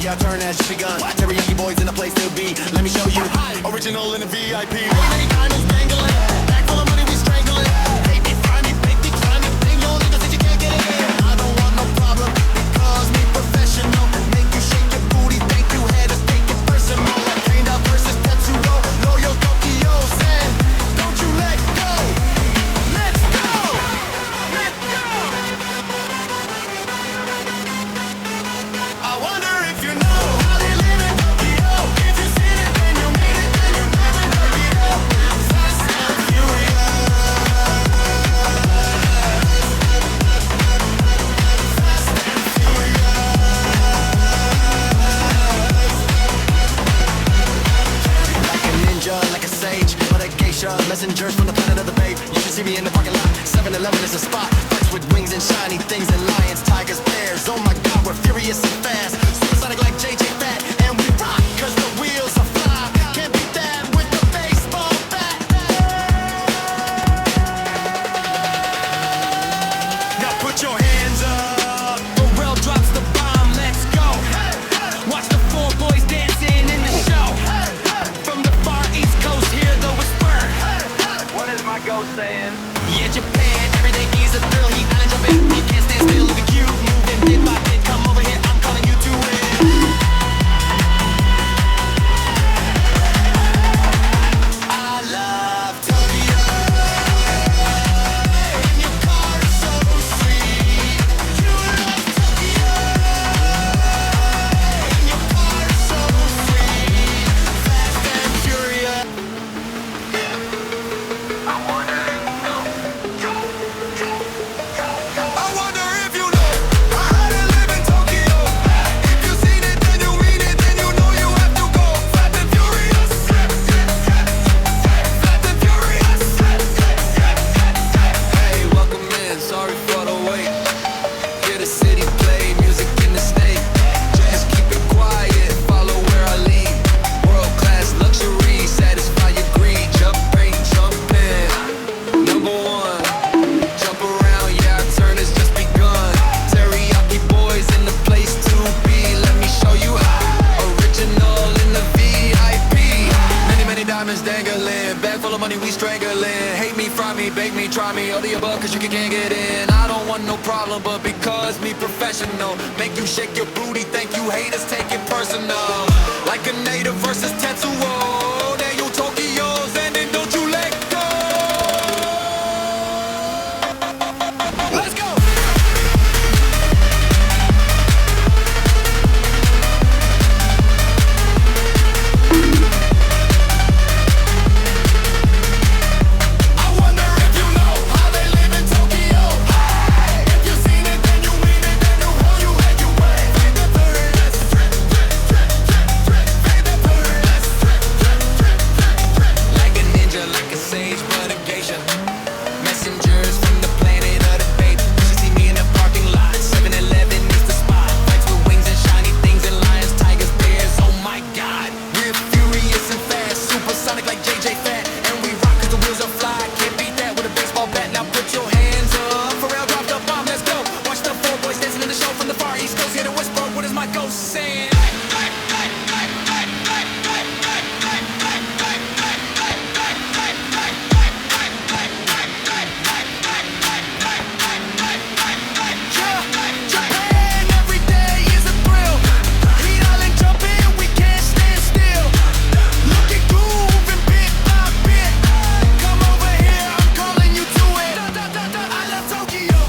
our turn has just begun. Teriyaki boys in the place to be. Let me show you. Original in the VIP. Many diamonds dangling. Back full of money, we strangling. Hate me, fry me, make me, try me. Ain't no niggas that you can't get in. I don't want no problem because me professional. Make you shake your booty, thank you, haters, take it personal. Like Kane versus Tetsuo. Know your Tokyo, San. Don't you let go. Let's go. Let's go. I wonder if you know how they live in Tokyo. If you seen it, then you made it, then you never let it go. Fast and furious. Fast and furious. Like a ninja, like a sage, but a geisha. Messengers from the planet of the babe. You should see me in the parking lot. 7-Eleven is a spot. Fights with wings and shiny things and lions, tigers, bears. Oh my God, we're furious and fast. Supersonic like JJ Fat. And we rock, cause the wheels are fly. Can't beat that with the baseball bat. Now put your hands up. Pharrell drops the bomb, let's go. Watch the 4 boys dancing in the show. From the far east coast, hear the whisper. What is my ghost saying? Yeah, Japan, everything is a thrill. He island jumping, you can't stand still. Look at you, moving bit by bit. Come over here, I'm calling you to win. I love Tokyo. And your car is so sweet. You love Tokyo. And your car is so sweet. Fast and furious. I wonder if you know. I wonder if you know how to live in Tokyo. If you seen it, then you mean it, then you know you have to go. Fast and furious. Fast and furious. Hey, welcome in. Sorry for the wait. Hear the city play music in the state. Just keep it quiet. Follow where I lead. World class luxury. Satisfy your greed. Jump in, jump in. Number 1. Jump around, yeah, our turn has just begun. Teriyaki boys in the place to be. Let me show you how. Original in the VIP. Many, many diamonds dangling. Bag full of money, we strangling. Hate me, fry me, bake me, try me. All the above, cause you can't get in. I don't want no problem, but because me professional. Make you shake your booty, thank you, haters, take it personal. Like a native versus Tetsuo. There you Tokyo's, and then don't you let go. Let's go! I wonder if you know how they live in Tokyo. If you seen it, then you mean it, then you hold you and you wait. Fade the furious. Fade the furious. Like a ninja, like a sage, but a geisha. Messengers from the planet of the babe. You should see me in the parking lot. 7-Eleven is the spot. Fights with wings and shiny things and lions, tigers, bears. Oh my God, we're furious and fast. Supersonic like JJ Fat. And we rock cause the wheels are fly. Can't beat that with a baseball bat. Now put your hands up. Pharrell dropped the bomb, let's go. Watch the 4 boys dancing in the show from the far east coast. Hear the whisper, what is my ghost saying? Japan, every day is a thrill. Heat island jumping, we can't stand still. Looking grooving bit by bit. Come over here, I'm calling you to it. I love Tokyo.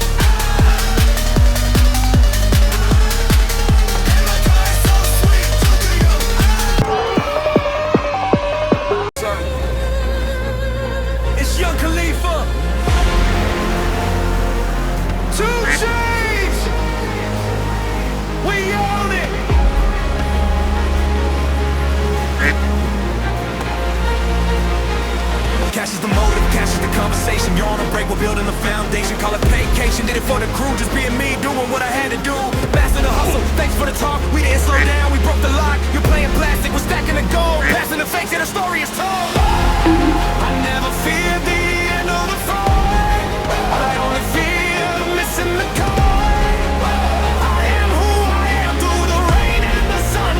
And my car is so sweet, Tokyo. It's Young Khalifa. 2 Chainz. We own it. Cash is the motive, cash is the conversation. You're on a break, we're building the foundation. Call it vacation, did it for the crew. Just being me, doing what I had to do. Master the hustle, thanks for the talk. We didn't slow down, we broke the lock. You're playing plastic, we're stacking the gold. Passing the fakes, and the story is told. I never feared the end of the fight. I only fear missing the call. I am who I am through the rain and the sun.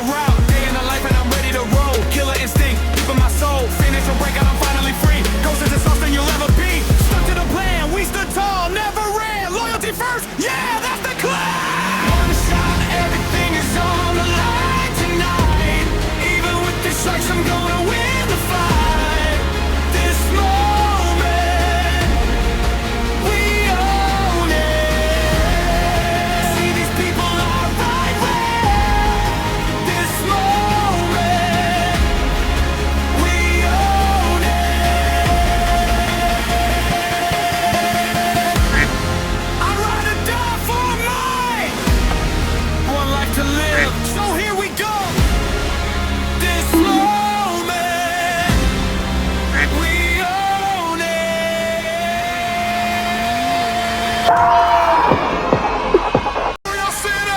the route, day in the life and I'm ready to roll. Killer instinct, deep in my soul. Finish a breakout, I'm finally free. Ghost is the sauce than you'll ever be. Stuck to the plan, we stood tall, never ran. Loyalty first, yeah, that's the class. One shot, everything is on the line tonight. Even with the strikes, I'm gonna win the fight. This moment, we own it. See these people are right where. This moment, we own it. I'd rather die for mine. One life to live, so here we go. This moment, we own it. Real City!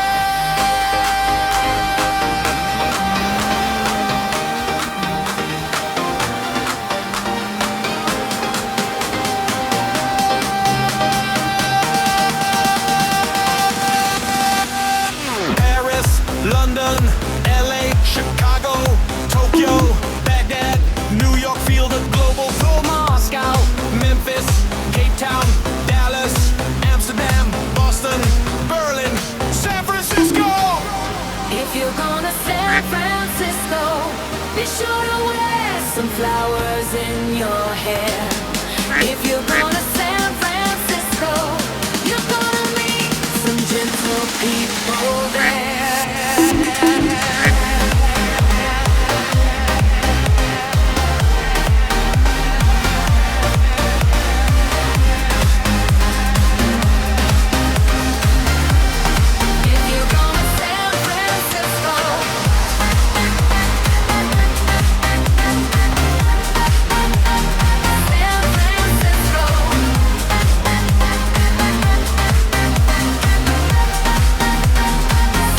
Paris, London, LA, Chicago, Tokyo, Baghdad, New York, feel the global soul. Moscow, Memphis, Cape Town, Dallas, Amsterdam, Boston, Berlin, San Francisco. If you're gonna San Francisco, be sure to wear some flowers in your hair. If you're gonna San Francisco, you're gonna meet some gentle people there. If you're gonna San Francisco, San Francisco,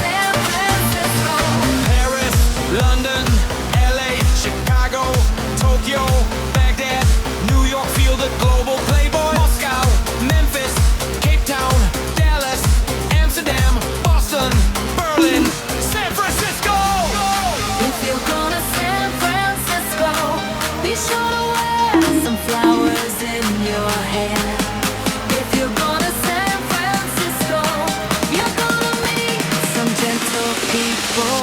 San Francisco. Paris, London, LA, Chicago, Tokyo, Baghdad, New York, feel the global playboy. Moscow, Memphis, Cape Town, Dallas, Amsterdam, Boston, Berlin, San Francisco. If you're gonna San Francisco, be sure to wear some flowers in your hair. If you're gonna San Francisco, you're gonna meet some gentle people.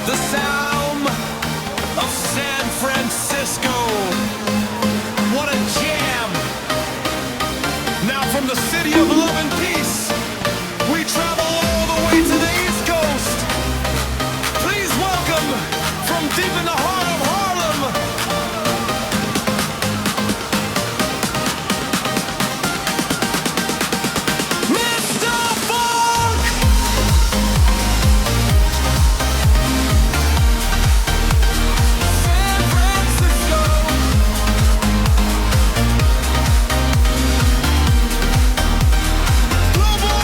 The sound of San Francisco. What a jam! Now from the city of love and peace, we travel all the way to the East Coast. Please welcome from deep in the heart of Harlem, Mr. Funk! San Francisco. Global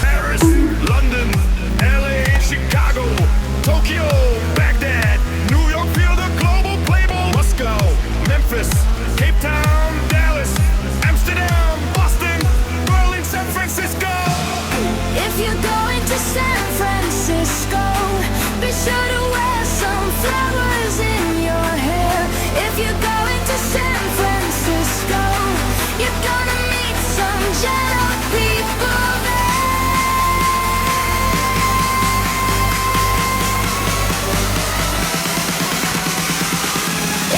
Paris, London, LA, Chicago, Tokyo, Baghdad, New York, feel the global playboy. Moscow, Memphis, Cape Town, Dallas, Amsterdam, Boston, Berlin, San Francisco. If you're going to San Francisco, be sure to wear some flowers in your hair. If you're going to San Francisco, you're gonna meet some gentle people there.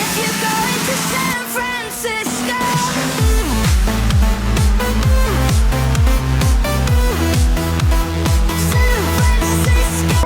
If you're going to San Francisco, San Francisco.